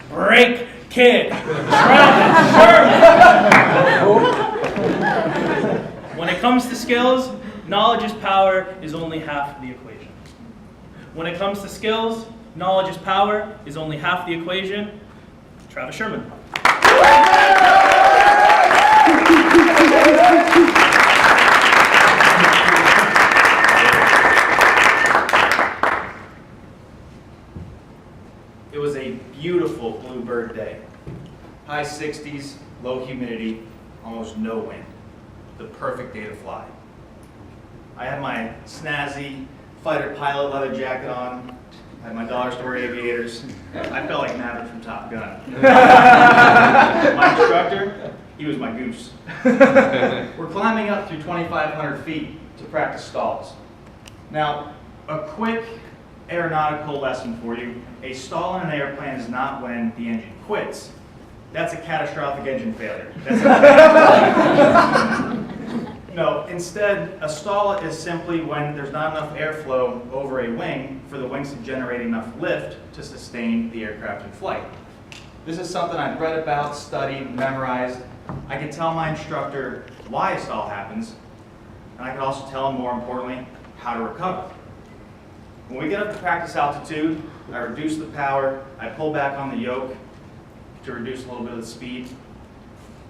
break kid, Sherman. When it comes to skills, knowledge is power is only half the equation. When it comes to skills, knowledge is power is only half the equation. Travis Sherman. It was a beautiful bluebird day. High 60s, low humidity, almost no wind. The perfect day to fly. I had my snazzy fighter pilot leather jacket on. I had my dollar store aviators. I felt like Maverick from Top Gun. My instructor, he was my goose. We're climbing up through 2,500 feet to practice stalls. Now, a quick aeronautical lesson for you. A stall in an airplane is not when the engine quits. That's a catastrophic engine failure. No, instead, a stall is simply when there's not enough airflow over a wing for the wings to generate enough lift to sustain the aircraft in flight. This is something I've read about, studied, memorized. I can tell my instructor why a stall happens, and I can also tell him, more importantly, how to recover. When we get up to practice altitude, I reduce the power, I pull back on the yoke to reduce a little bit of the speed.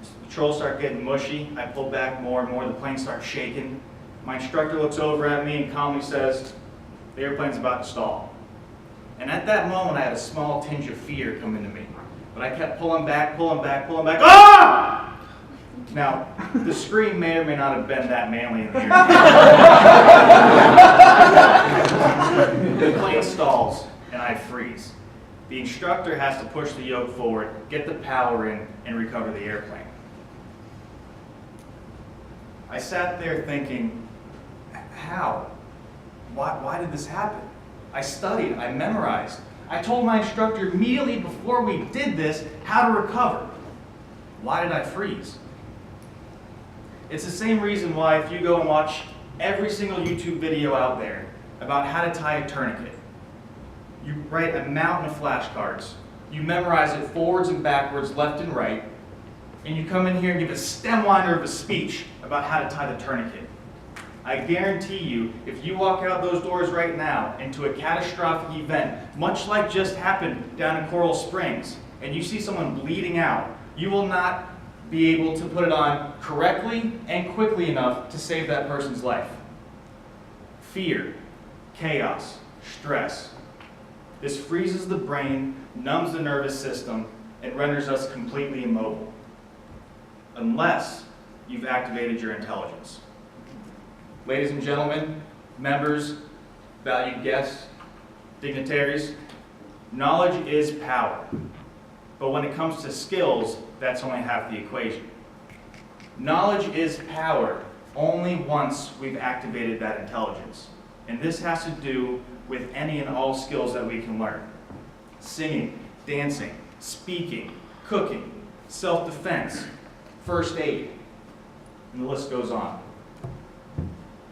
The controls start getting mushy, I pull back more and more, the plane starts shaking. My instructor looks over at me and calmly says, the airplane's about to stall. And at that moment, I had a small tinge of fear come into me. But I kept pulling back, ah! Now, the scream may or may not have been that manly in the ear. The plane stalls, and I freeze. The instructor has to push the yoke forward, get the power in, and recover the airplane. I sat there thinking, how? Why did this happen? I studied, I memorized. I told my instructor immediately before we did this how to recover. Why did I freeze? It's the same reason why if you go and watch every single YouTube video out there about how to tie a tourniquet, you write a mountain of flashcards, you memorize it forwards and backwards, left and right, and you come in here and give a stemliner of a speech about how to tie the tourniquet. I guarantee you, if you walk out those doors right now into a catastrophic event, much like just happened down in Coral Springs, and you see someone bleeding out, you will not be able to put it on correctly and quickly enough to save that person's life. Fear, chaos, stress. This freezes the brain, numbs the nervous system, and renders us completely immobile. Unless you've activated your intelligence. Ladies and gentlemen, members, valued guests, dignitaries, knowledge is power. But when it comes to skills, that's only half the equation. Knowledge is power only once we've activated that intelligence. And this has to do with any and all skills that we can learn. Singing, dancing, speaking, cooking, self-defense, first aid, and the list goes on.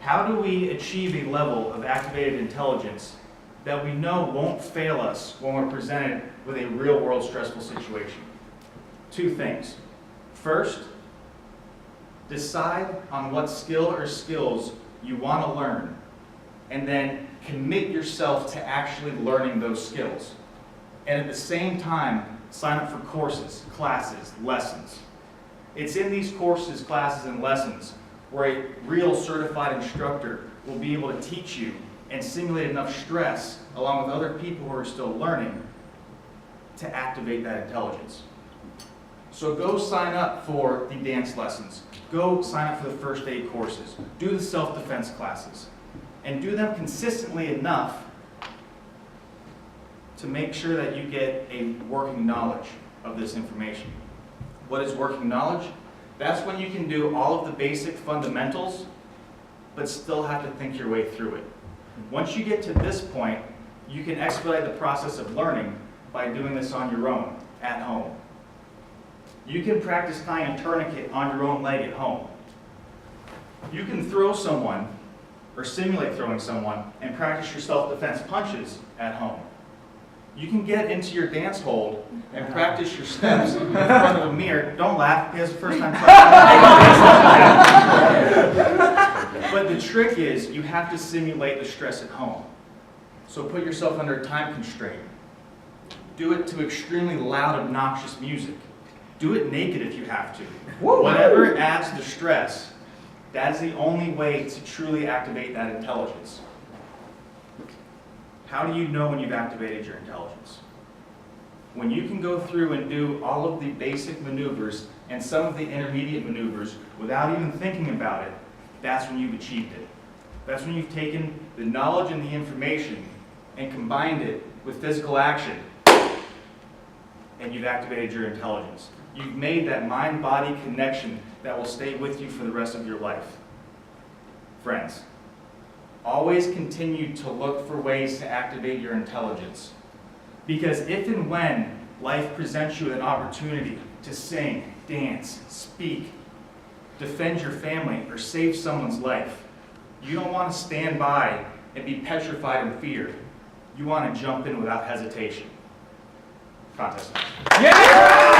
How do we achieve a level of activated intelligence that we know won't fail us when we're presented with a real-world stressful situation? Two things. First, decide on what skill or skills you want to learn, and then commit yourself to actually learning those skills. And at the same time, sign up for courses, classes, lessons. It's in these courses, classes, and lessons where a real certified instructor will be able to teach you and simulate enough stress along with other people who are still learning to activate that intelligence. So go sign up for the dance lessons. Go sign up for the first aid courses. Do the self-defense classes. And do them consistently enough to make sure that you get a working knowledge of this information. What is working knowledge? That's when you can do all of the basic fundamentals, but still have to think your way through it. Once you get to this point, you can expedite the process of learning by doing this on your own, at home. You can practice tying a tourniquet on your own leg at home. You can throw someone, or simulate throwing someone, and practice your self-defense punches at home. You can get into your dance hold and practice your steps in front of a mirror. Don't laugh, because the first time trying. But the trick is, you have to simulate the stress at home. So put yourself under a time constraint. Do it to extremely loud, obnoxious music. Do it naked if you have to. Whatever adds the stress, that's the only way to truly activate that intelligence. How do you know when you've activated your intelligence? When you can go through and do all of the basic maneuvers and some of the intermediate maneuvers without even thinking about it, that's when you've achieved it. That's when you've taken the knowledge and the information and combined it with physical action, and you've activated your intelligence. You've made that mind-body connection that will stay with you for the rest of your life. Friends, always continue to look for ways to activate your intelligence. Because if and when life presents you with an opportunity to sing, dance, speak, defend your family, or save someone's life, you don't want to stand by and be petrified in fear. You want to jump in without hesitation. Contest. Yeah!